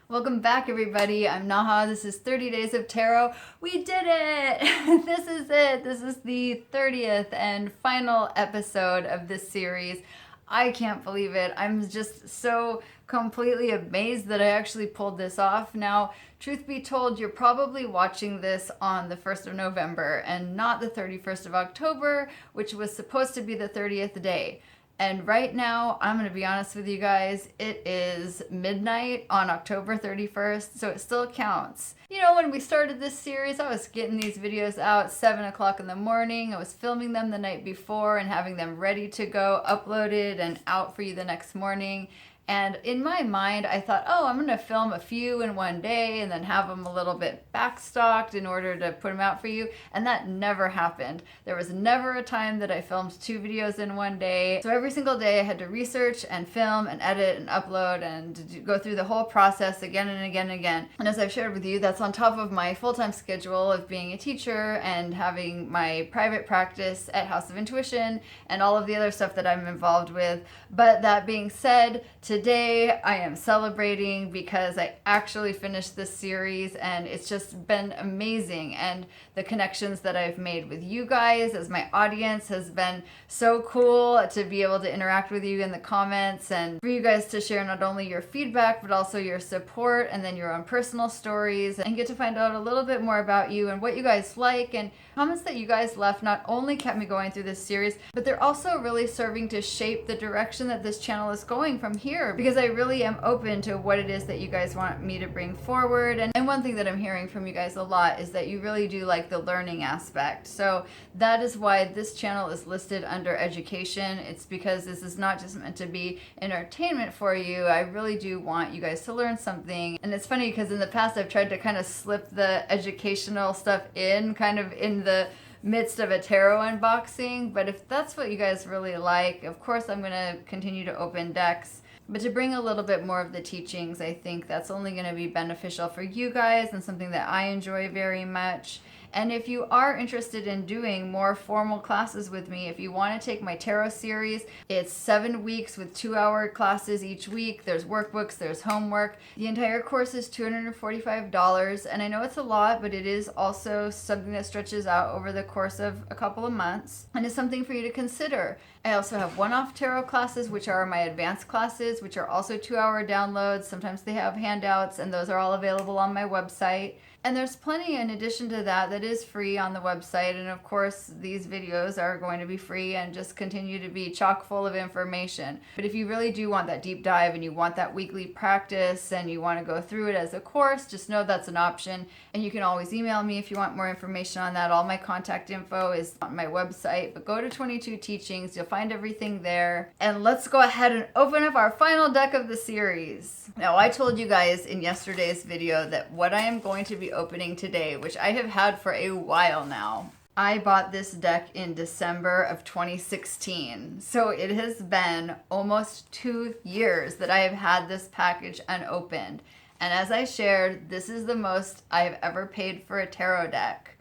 Welcome back, everybody. I'm Naha. This is 30 Days of Tarot. We did it! This is it. This is the 30th and final episode of this series. I can't believe it. I'm just so completely amazed that I actually pulled this off. Now, truth be told, you're probably watching this on the 1st of November and not the 31st of October, which was supposed to be the 30th day. And right now, I'm going to be honest with you guys, it is midnight on October 31st, so it still counts. You know, when we started this series, I was getting these videos out 7 o'clock in the morning. I was filming them the night before and having them ready to go, uploaded and out for you the next morning. And in my mind, I thought, oh, I'm going to film a few in one day and then have them a little bit backstocked in order to put them out for you. And that never happened. There was never a time that I filmed 2 videos in one day. So every single day I had to research and film and edit and upload and go through the whole process again and again and again. And as I've shared with you, that's on top of my full-time schedule of being a teacher and having my private practice at House of Intuition and all of the other stuff that I'm involved with. But that being said, today I am celebrating because I actually finished this series and it's just been amazing, and the connections that I've made with you guys as my audience has been so cool to be able to interact with you in the comments and for you guys to share not only your feedback but also your support and then your own personal stories and get to find out a little bit more about you and what you guys like. And comments that you guys left not only kept me going through this series, but they're also really serving to shape the direction that this channel is going from here, because I really am open to what it is that you guys want me to bring forward. And one thing that I'm hearing from you guys a lot is that you really do like the learning aspect. So that is why this channel is listed under education. It's because this is not just meant to be entertainment for you. I really do want you guys to learn something. And it's funny because in the past I've tried to kind of slip the educational stuff in kind of in the midst of a tarot unboxing, but if that's what you guys really like, of course I'm going to continue to open decks. But to bring a little bit more of the teachings, I think that's only going to be beneficial for you guys and something that I enjoy very much. And if you are interested in doing more formal classes with me, if you want to take my tarot series, it's 7 weeks with 2-hour classes each week. There's workbooks, there's homework. The entire course is $245. And I know it's a lot, but it is also something that stretches out over the course of a couple of months and is something for you to consider. I also have one-off tarot classes, which are my advanced classes, which are also 2-hour downloads. Sometimes they have handouts, and those are all available on my website. And there's plenty in addition to that that is free on the website. And of course, these videos are going to be free and just continue to be chock full of information. But if you really do want that deep dive and you want that weekly practice and you want to go through it as a course, just know that's an option. And you can always email me if you want more information on that. All my contact info is on my website. But go to 22 Teachings. You'll find everything there. And let's go ahead and open up our final deck of the series. Now, I told you guys in yesterday's video that what I am going to be opening today, which I have had for a while now. I bought this deck in December of 2016. So it has been almost 2 years that I have had this package unopened. And as I shared, this is the most I've ever paid for a tarot deck.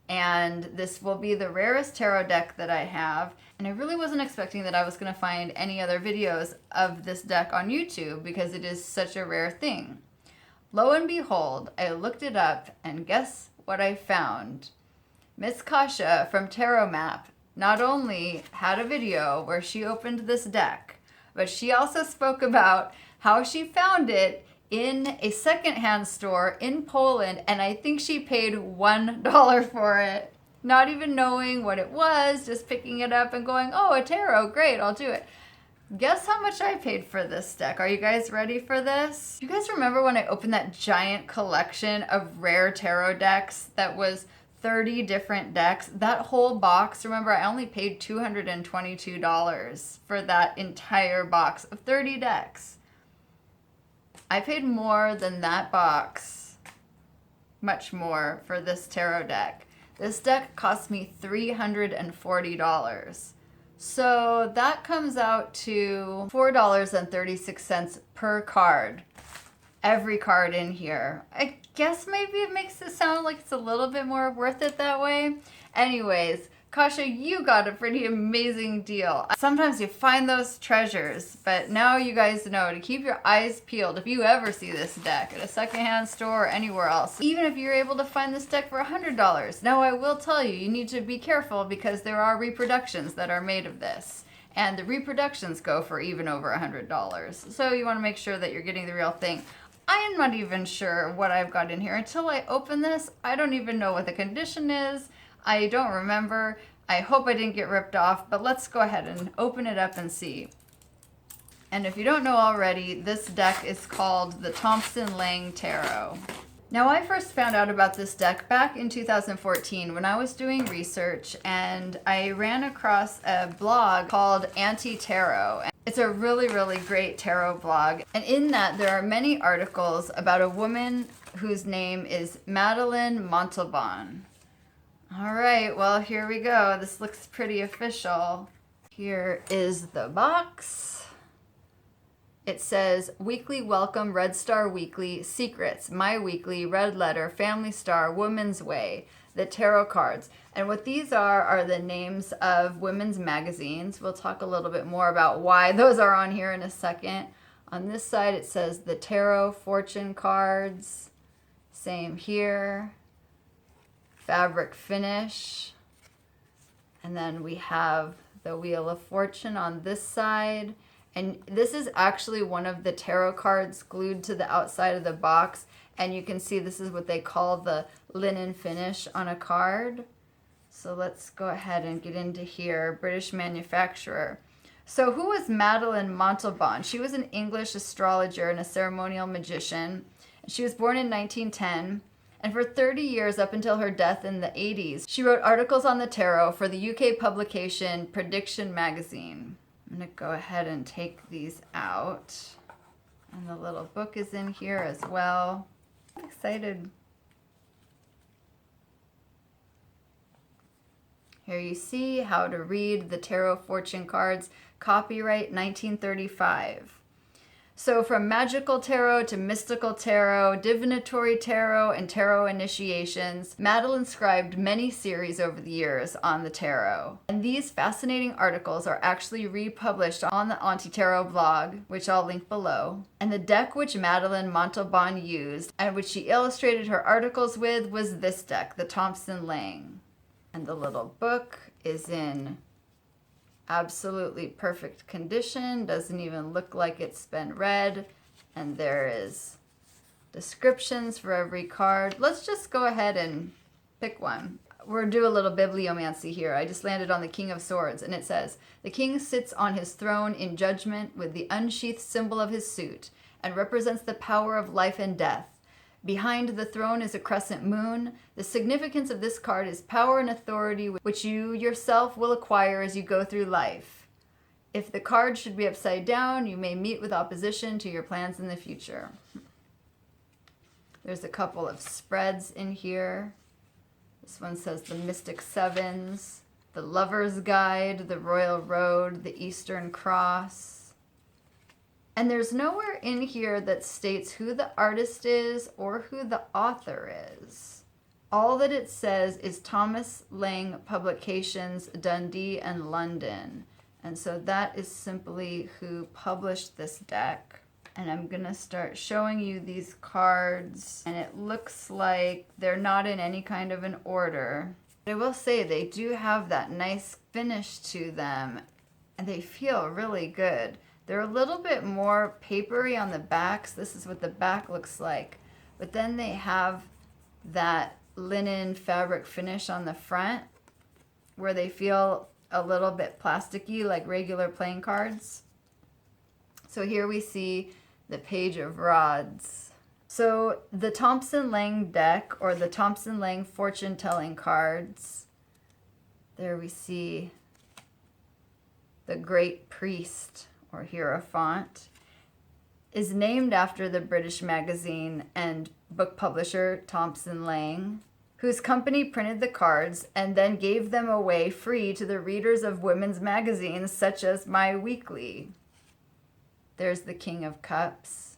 And this will be the rarest tarot deck that I have. And I really wasn't expecting that I was going to find any other videos of this deck on YouTube because it is such a rare thing. Lo and behold, I looked it up, and guess what I found? Miss Kasha from Tarot Map not only had a video where she opened this deck, but she also spoke about how she found it in a secondhand store in Poland, and I think she paid $1 for it. Not even knowing what it was, just picking it up and going, oh, a tarot, great, I'll do it. Guess how much I paid for this deck? Are you guys ready for this? You guys remember when I opened that giant collection of rare tarot decks that was 30 different decks? That whole box, remember, I only paid $222 for that entire box of 30 decks. I paid more than that box, much more, for this tarot deck. This deck cost me $340. So that comes out to $4.36 per card. Every card in here. I guess maybe it makes it sound like it's a little bit more worth it that way. Anyways, Kasha, you got a pretty amazing deal. Sometimes you find those treasures, but now you guys know to keep your eyes peeled if you ever see this deck at a secondhand store or anywhere else. Even if you're able to find this deck for $100. Now I will tell you, you need to be careful because there are reproductions that are made of this. And the reproductions go for even over $100. So you want to make sure that you're getting the real thing. I am not even sure what I've got in here. Until I open this, I don't even know what the condition is. I don't remember. I hope I didn't get ripped off, but let's go ahead and open it up and see. And if you don't know already, this deck is called the THOMSON-LENG Tarot. Now, I first found out about this deck back in 2014 when I was doing research, and I ran across a blog called Anti-Tarot. It's a really, really great tarot blog. And in that, there are many articles about a woman whose name is Madeline Montalban. All right, well, here we go. This looks pretty official. Here is the box. It says, Weekly Welcome, Red Star Weekly, Secrets, My Weekly, Red Letter, Family Star, Woman's Way, the Tarot Cards. And what these are the names of women's magazines. We'll talk a little bit more about why those are on here in a second. On this side, it says the Tarot Fortune Cards. Same here. Fabric finish. And then we have the Wheel of Fortune on this side. And this is actually one of the tarot cards glued to the outside of the box. And you can see this is what they call the linen finish on a card. So let's go ahead and get into here. British manufacturer. So who was Madeline Montalban? She was an English astrologer and a ceremonial magician. She was born in 1910. And for 30 years, up until her death in the 80s, she wrote articles on the tarot for the UK publication Prediction Magazine. I'm going to go ahead and take these out. And the little book is in here as well. I'm excited. Here you see how to read the tarot fortune cards, copyright 1935. So from magical tarot to mystical tarot, divinatory tarot, and tarot initiations, Madeline scribed many series over the years on the tarot. And these fascinating articles are actually republished on the Anti-Tarot blog, which I'll link below. And the deck which Madeline Montalban used, and which she illustrated her articles with, was this deck, the THOMSON-LENG. And the little book is in absolutely perfect condition, doesn't even look like it's been read, and there is descriptions for every card. Let's just go ahead and pick one. We'll do a little bibliomancy here. I just landed on the King of Swords, and it says, the king sits on his throne in judgment with the unsheathed symbol of his suit, and represents the power of life and death. Behind the throne is a crescent moon. The significance of this card is power and authority which you yourself will acquire as you go through life. If the card should be upside down, you may meet with opposition to your plans in the future. There's a couple of spreads in here. This one says the Mystic Sevens, the Lover's Guide, the Royal Road, the Eastern Cross. And there's nowhere in here that states who the artist is or who the author is. All that it says is Thomas-Leng Publications, Dundee and London. And so that is simply who published this deck. And I'm going to start showing you these cards. And it looks like they're not in any kind of an order. But I will say they do have that nice finish to them. And they feel really good. They're a little bit more papery on the backs. This is what the back looks like. But then they have that linen fabric finish on the front where they feel a little bit plasticky like regular playing cards. So here we see the Page of Rods. So the THOMSON-LENG deck, or the THOMSON-LENG fortune telling cards, there we see the Great Priest, or Hierophant, is named after the British magazine and book publisher THOMSON-LENG, whose company printed the cards and then gave them away free to the readers of women's magazines such as My Weekly. There's the King of Cups.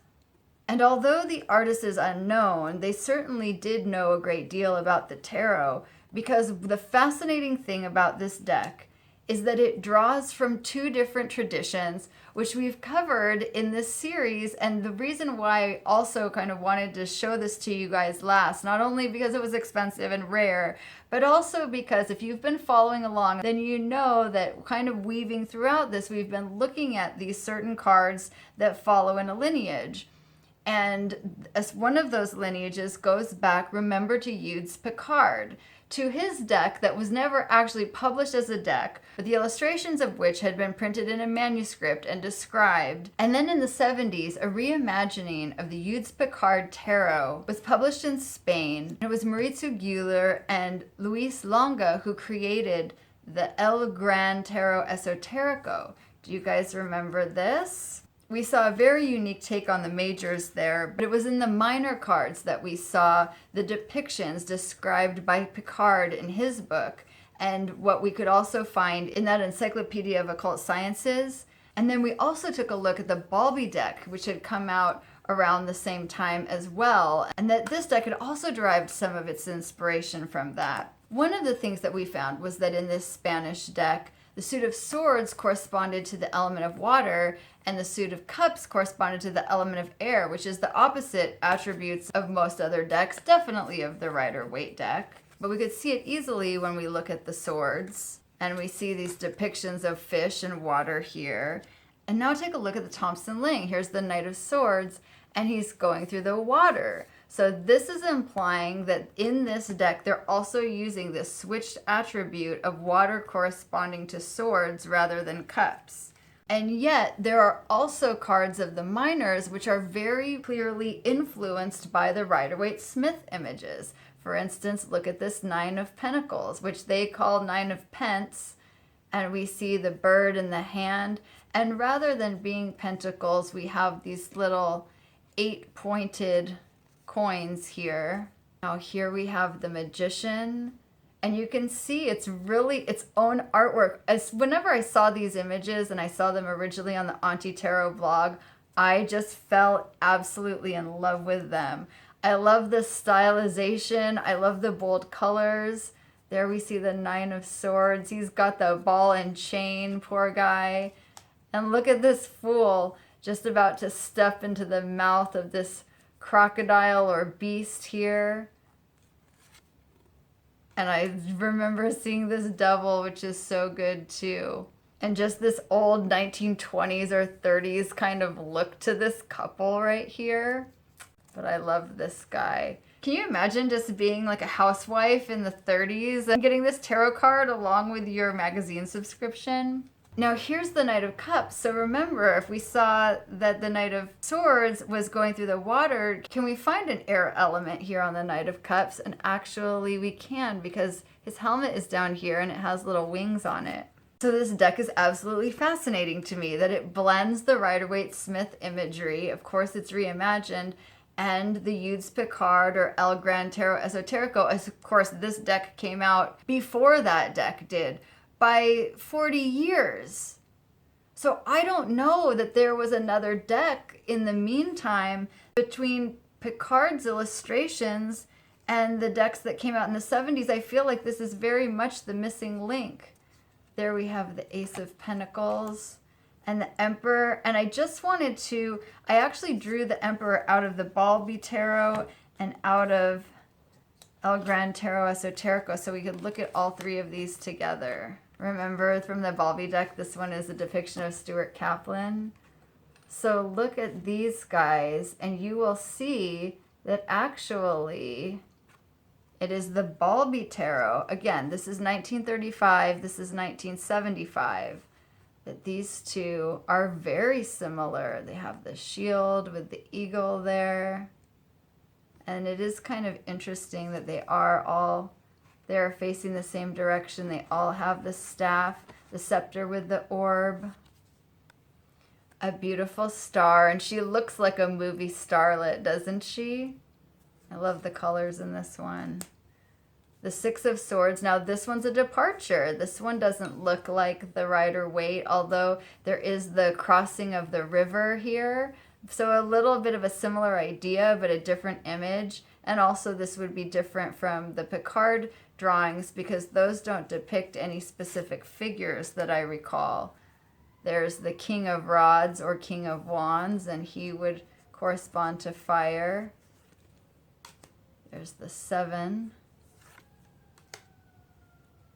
And although the artist is unknown, they certainly did know a great deal about the tarot, because the fascinating thing about this deck is that it draws from two different traditions, which we've covered in this series. And the reason why I also kind of wanted to show this to you guys last, not only because it was expensive and rare, but also because if you've been following along, then you know that kind of weaving throughout this, we've been looking at these certain cards that follow in a lineage. And as one of those lineages goes back, remember, to Eudes Picard, to his deck that was never actually published as a deck, but the illustrations of which had been printed in a manuscript and described. And then in the 70s, a reimagining of the Eudes Picard Tarot was published in Spain. It was Maurizio Guller and Luis Longa who created the El Gran Tarot Esoterico. Do you guys remember this? We saw a very unique take on the majors there, but it was in the minor cards that we saw the depictions described by Picard in his book, and what we could also find in that Encyclopedia of Occult Sciences. And then we also took a look at the Balbi deck, which had come out around the same time as well, and that this deck had also derived some of its inspiration from that. One of the things that we found was that in this Spanish deck, the suit of swords corresponded to the element of water, and the suit of cups corresponded to the element of air, which is the opposite attributes of most other decks, definitely of the Rider-Waite deck. But we could see it easily when we look at the swords, and we see these depictions of fish and water here. And now take a look at the Thomson-Ling. Here's the Knight of Swords, and he's going through the water. So this is implying that in this deck, they're also using this switched attribute of water corresponding to swords rather than cups. And yet there are also cards of the minors which are very clearly influenced by the Rider-Waite-Smith images. For instance, look at this Nine of Pentacles, which they call Nine of Pence, and we see the bird in the hand. And rather than being pentacles, we have these little 8-pointed coins here. Now here we have the Magician, and you can see it's really its own artwork. Whenever I saw these images, and I saw them originally on the Auntie Tarot blog, I just fell absolutely in love with them. I love the stylization. I love the bold colors. There we see the Nine of Swords. He's got the ball and chain, poor guy. And look at this fool just about to step into the mouth of this crocodile or beast here. And I remember seeing this devil, which is so good too. And just this old 1920s or 30s kind of look to this couple right here. But I love this guy. Can you imagine just being like a housewife in the 30s and getting this tarot card along with your magazine subscription? Now here's the Knight of Cups. So remember, if we saw that the Knight of Swords was going through the water, can we find an air element here on the Knight of Cups? And actually we can, because his helmet is down here and it has little wings on it. So this deck is absolutely fascinating to me, that it blends the Rider-Waite-Smith imagery, of course it's reimagined, and the Eudes Picard or El Gran Tarot Esoterico. As of course this deck came out before that deck did, by 40 years. So I don't know that there was another deck in the meantime between Picard's illustrations and the decks that came out in the 70s. I feel like this is very much the missing link. There we have the Ace of Pentacles and the Emperor. And I just wanted to, I actually drew the Emperor out of the Balbi Tarot and out of El Gran Tarot Esoterico, so we could look at all three of these together. Remember from the Balbi deck, this one is a depiction of Stuart Kaplan. So look at these guys, and you will see that actually it is the Balbi Tarot. Again, this is 1935, this is 1975. That these two are very similar. They have the shield with the eagle there. And it is kind of interesting that they're facing the same direction. They all have the staff, the scepter with the orb, a beautiful star, and she looks like a movie starlet, doesn't she? I love the colors in this one. The Six of Swords. Now this one's a departure. This one doesn't look like the Rider-Waite, although there is the crossing of the river here. So a little bit of a similar idea, but a different image. And also this would be different from the Picard drawings because those don't depict any specific figures that I recall. There's the King of Rods or King of Wands, and he would correspond to fire. There's the 7.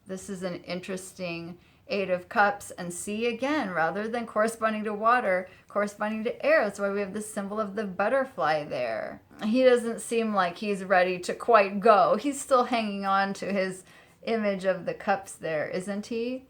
This is an interesting 8 of Cups, and see again, rather than corresponding to water, corresponding to air. That's why we have the symbol of the butterfly there. He doesn't seem like he's ready to quite go. He's still hanging on to his image of the cups there, isn't he?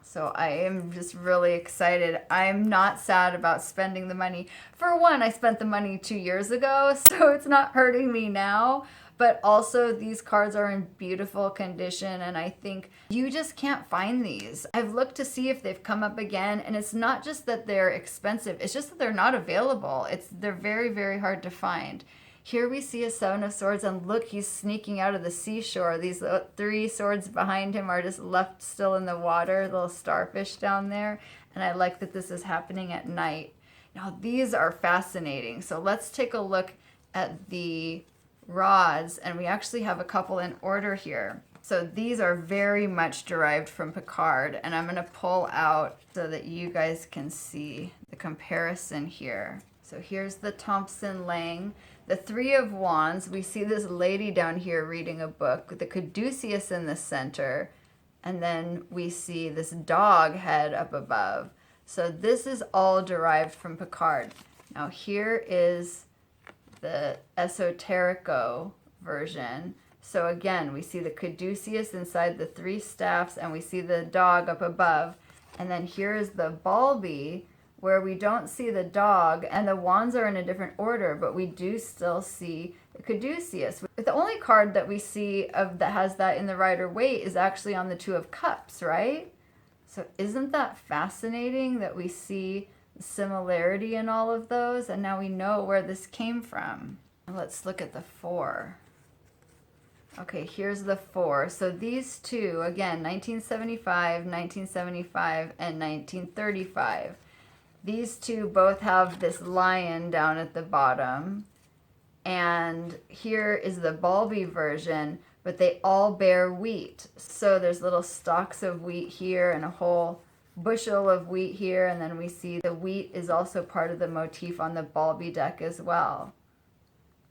So I am just really excited. I'm not sad about spending the money. For one, I spent the money 2 years ago, so it's not hurting me now. But also these cards are in beautiful condition, and I think you just can't find these. I've looked to see if they've come up again, and it's not just that they're expensive, it's just that they're not available. They're very, very hard to find. Here we see a 7 of Swords, and look, he's sneaking out of the seashore. These 3 swords behind him are just left still in the water, little starfish down there. And I like that this is happening at night. Now, these are fascinating. So let's take a look at the rods, and we actually have a couple in order here. So these are very much derived from Picard, and I'm going to pull out so that you guys can see the comparison here. So here's the Thomson-Leng. The 3 of Wands, we see this lady down here reading a book, the caduceus in the center, and then we see this dog head up above. So this is all derived from Picard. Now here is the esoterico version. So again, we see the caduceus inside the 3 staffs, and we see the dog up above. And then here is the Balby, where we don't see the dog, and the wands are in a different order, but we do still see the caduceus. The only card that we see that has that in the Rider-Waite is actually on the 2 of Cups, right? So isn't that fascinating that we see similarity in all of those, and now we know where this came from. Let's look at the 4. Okay, here's the 4. So these two, again, 1975, 1975, and 1935. These two both have this lion down at the bottom, and here is the Balby version, but they all bear wheat. So there's little stalks of wheat here and a whole bushel of wheat here, and then we see the wheat is also part of the motif on the Balby deck as well.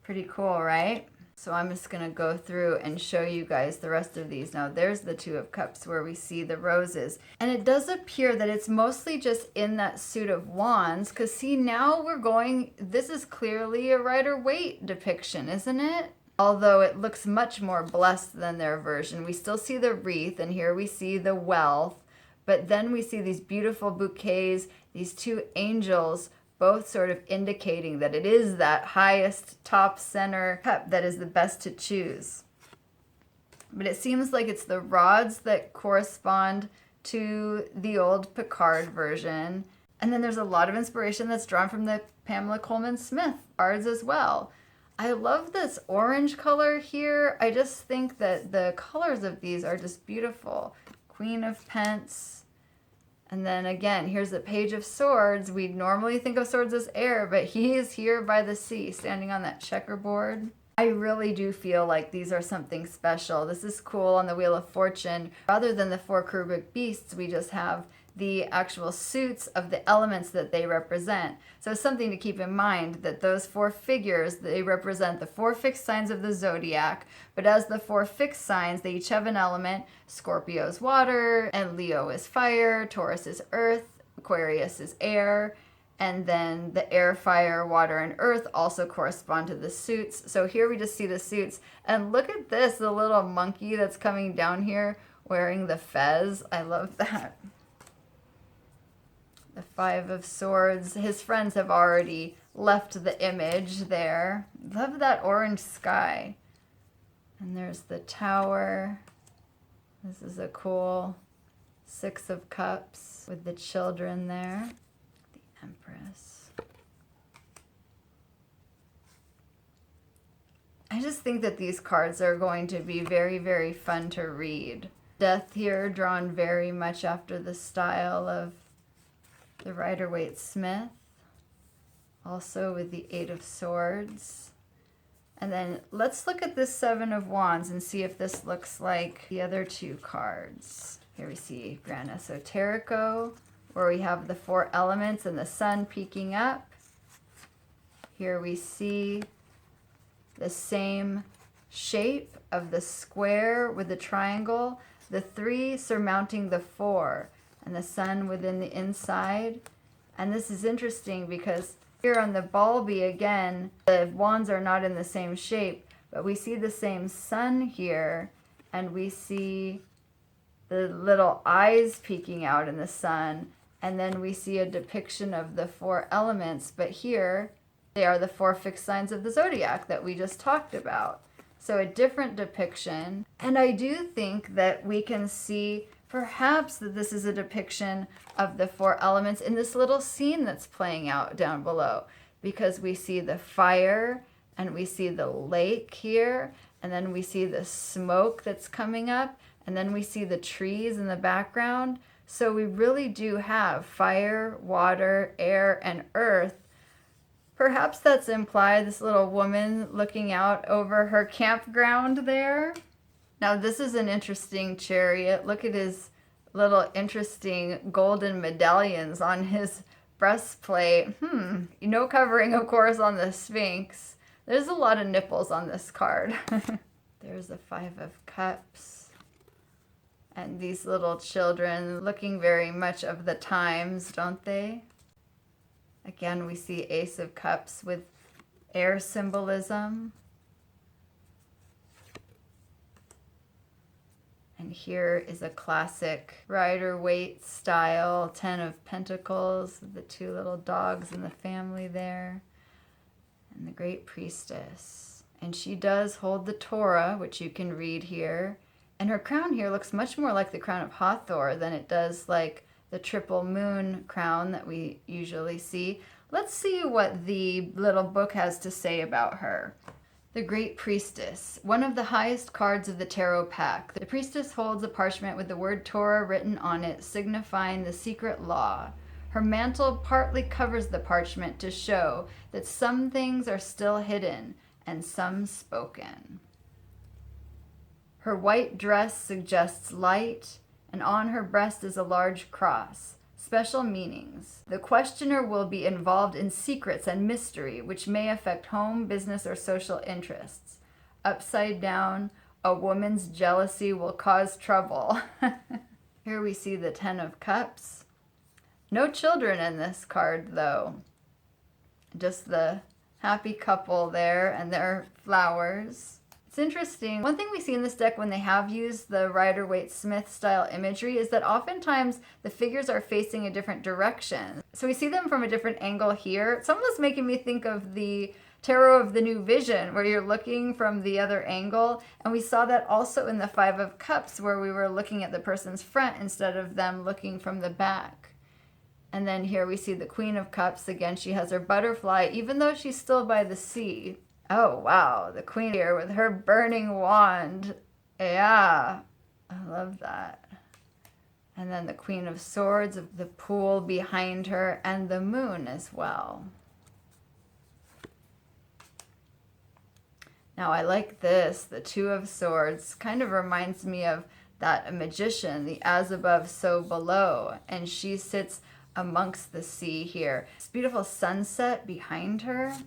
Pretty cool, right? So I'm just going to go through and show you guys the rest of these. Now there's the 2 of Cups where we see the roses, and it does appear that it's mostly just in that suit of wands, because see, now we're going, this is clearly a Rider-Waite depiction, isn't it? Although it looks much more blessed than their version. We still see the wreath, and here we see the wealth. But then we see these beautiful bouquets, these 2 angels, both sort of indicating that it is that highest top center cup that is the best to choose. But it seems like it's the rods that correspond to the old Picard version. And then there's a lot of inspiration that's drawn from the Pamela Coleman Smith cards as well. I love this orange color here. I just think that the colors of these are just beautiful. Queen of Pence. And then again, here's the Page of Swords. We normally think of swords as air, but he is here by the sea, standing on that checkerboard. I really do feel like these are something special. This is cool on the Wheel of Fortune. Rather than the 4 cherubic beasts, we just have the actual suits of the elements that they represent. So it's something to keep in mind that those 4 figures, they represent the 4 fixed signs of the zodiac, but as the 4 fixed signs, they each have an element. Scorpio's water, and Leo is fire, Taurus is earth, Aquarius is air, and then the air, fire, water, and earth also correspond to the suits. So here we just see the suits, and look at this, the little monkey that's coming down here wearing the fez. I love that. The 5 of Swords. His friends have already left the image there. Love that orange sky. And there's the Tower. This is a cool 6 of Cups with the children there. The Empress. I just think that these cards are going to be very, very fun to read. Death here drawn very much after the style of the Rider-Waite Smith. Also with the Eight of Swords. And then let's look at this Seven of Wands and see if this looks like the other two cards. Here we see Grand Esoterico, where we have the four elements and the sun peeking up. Here we see the same shape of the square with the triangle, the three surmounting the four, and the sun within the inside. And this is interesting because here on the Balby, again, the wands are not in the same shape, but we see the same sun here, and we see the little eyes peeking out in the sun, and then we see a depiction of the four elements, but here they are the four fixed signs of the zodiac that we just talked about. So a different depiction, and I do think that we can see perhaps that this is a depiction of the four elements in this little scene that's playing out down below, because we see the fire and we see the lake here, and then we see the smoke that's coming up, and then we see the trees in the background. So we really do have fire, water, air, and earth. Perhaps that's implied, this little woman looking out over her campground there. Now this is an interesting chariot. Look at his little interesting golden medallions on his breastplate. No covering, of course, on the Sphinx. There's a lot of nipples on this card. There's the Five of Cups. And these little children looking very much of the times, don't they? Again, we see Ace of Cups with air symbolism. And here is a classic Rider-Waite style 10 of Pentacles, the two little dogs in the family there. And the Great Priestess. And she does hold the Torah, which you can read here. And her crown here looks much more like the crown of Hathor than it does like the triple moon crown that we usually see. Let's see what the little book has to say about her. The Great Priestess, one of the highest cards of the tarot pack. The priestess holds a parchment with the word Torah written on it, signifying the secret law. Her mantle partly covers the parchment to show that some things are still hidden and some spoken. Her white dress suggests light, and on her breast is a large cross. Special meanings. The questioner will be involved in secrets and mystery which may affect home, business, or social interests. Upside down, a woman's jealousy will cause trouble. Here we see the Ten of Cups. No children in this card, though. Just the happy couple there and their flowers. It's interesting. One thing we see in this deck when they have used the Rider-Waite-Smith style imagery is that oftentimes the figures are facing a different direction. So we see them from a different angle here. It's almost making me think of the Tarot of the New Vision, where you're looking from the other angle. And we saw that also in the Five of Cups, where we were looking at the person's front instead of them looking from the back. And then here we see the Queen of Cups. Again, she has her butterfly, even though she's still by the sea. Oh, wow. The Queen here with her burning wand. Yeah, I love that. And then the Queen of Swords, the pool behind her, and the moon as well. Now, I like this. The Two of Swords kind of reminds me of that magician, the as above, so below. And she sits amongst the sea here. This beautiful sunset behind her.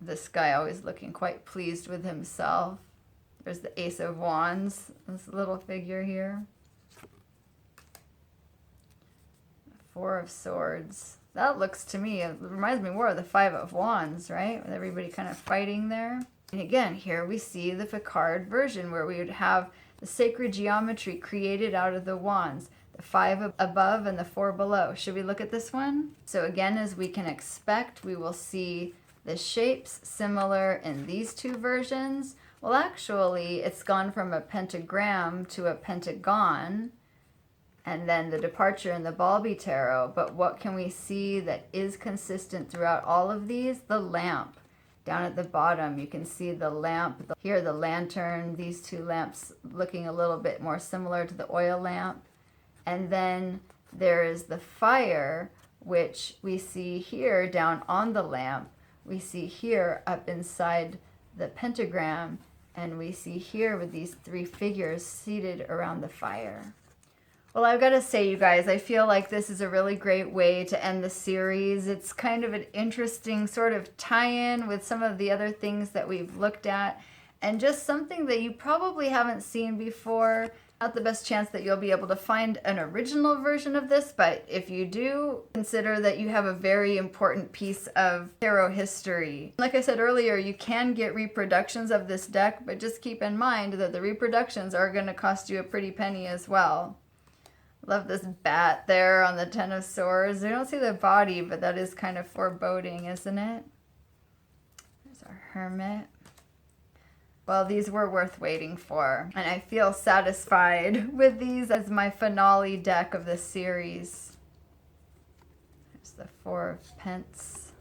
This guy always looking quite pleased with himself. There's the Ace of Wands, this little figure here. Four of Swords. That looks to me, it reminds me more of the Five of Wands, right? With everybody kind of fighting there. And again, here we see the Picard version where we would have the sacred geometry created out of the wands. The five above and the four below. Should we look at this one? So again, as we can expect, we will see the shapes similar in these two versions. Well, actually, it's gone from a pentagram to a pentagon, and then the departure in the Balby Tarot. But what can we see that is consistent throughout all of these? The lamp. Down at the bottom, you can see the lamp. Here, the lantern, these two lamps looking a little bit more similar to the oil lamp. And then there is the fire, which we see here down on the lamp. We see here up inside the pentagram, and we see here with these three figures seated around the fire. Well, I've got to say, you guys, I feel like this is a really great way to end the series. It's kind of an interesting sort of tie-in with some of the other things that we've looked at, and just something that you probably haven't seen before. Not the best chance that you'll be able to find an original version of this, but if you do, consider that you have a very important piece of tarot history. Like I said earlier, you can get reproductions of this deck, but just keep in mind that the reproductions are going to cost you a pretty penny as well. Love this bat there on the Ten of Swords. I don't see the body, but that is kind of foreboding, isn't it? There's our Hermit. Well, these were worth waiting for, and I feel satisfied with these as my finale deck of this series. There's the Four of Pence.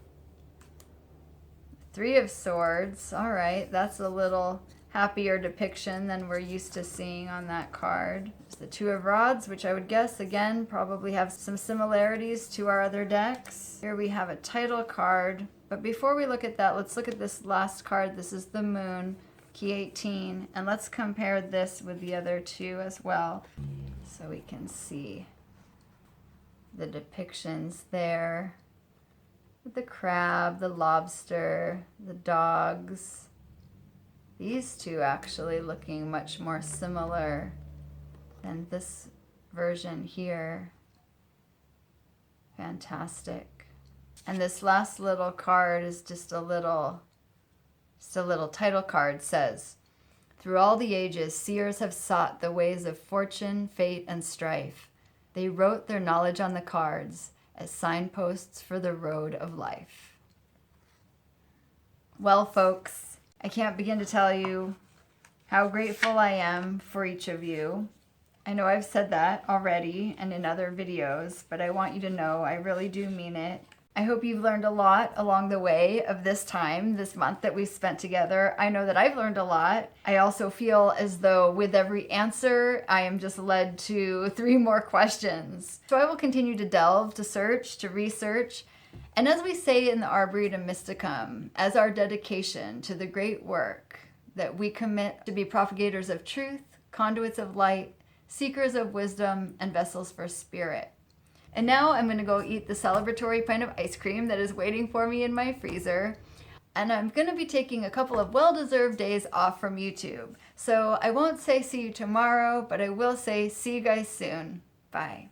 Three of Swords. All right, that's a little happier depiction than we're used to seeing on that card. There's the Two of Rods, which I would guess, again, probably have some similarities to our other decks. Here we have a title card, but before we look at that, let's look at this last card. This is the Moon, Key 18, and let's compare this with the other two as well, so we can see the depictions there. With the crab, the lobster, the dogs. These two actually looking much more similar than this version here. Fantastic. And this last little card is just a little title card. Says, through all the ages, seers have sought the ways of fortune, fate, and strife. They wrote their knowledge on the cards as signposts for the road of life. Well, folks, I can't begin to tell you how grateful I am for each of you. I know I've said that already and in other videos, but I want you to know I really do mean it. I hope you've learned a lot along the way of this time, this month that we've spent together. I know that I've learned a lot. I also feel as though with every answer, I am just led to 3 more questions. So I will continue to delve, to search, to research. And as we say in the Arboretum Mysticum, as our dedication to the great work that we commit to be propagators of truth, conduits of light, seekers of wisdom, and vessels for spirit. And now I'm going to go eat the celebratory pint of ice cream that is waiting for me in my freezer. And I'm going to be taking a couple of well-deserved days off from YouTube. So I won't say see you tomorrow, but I will say see you guys soon. Bye.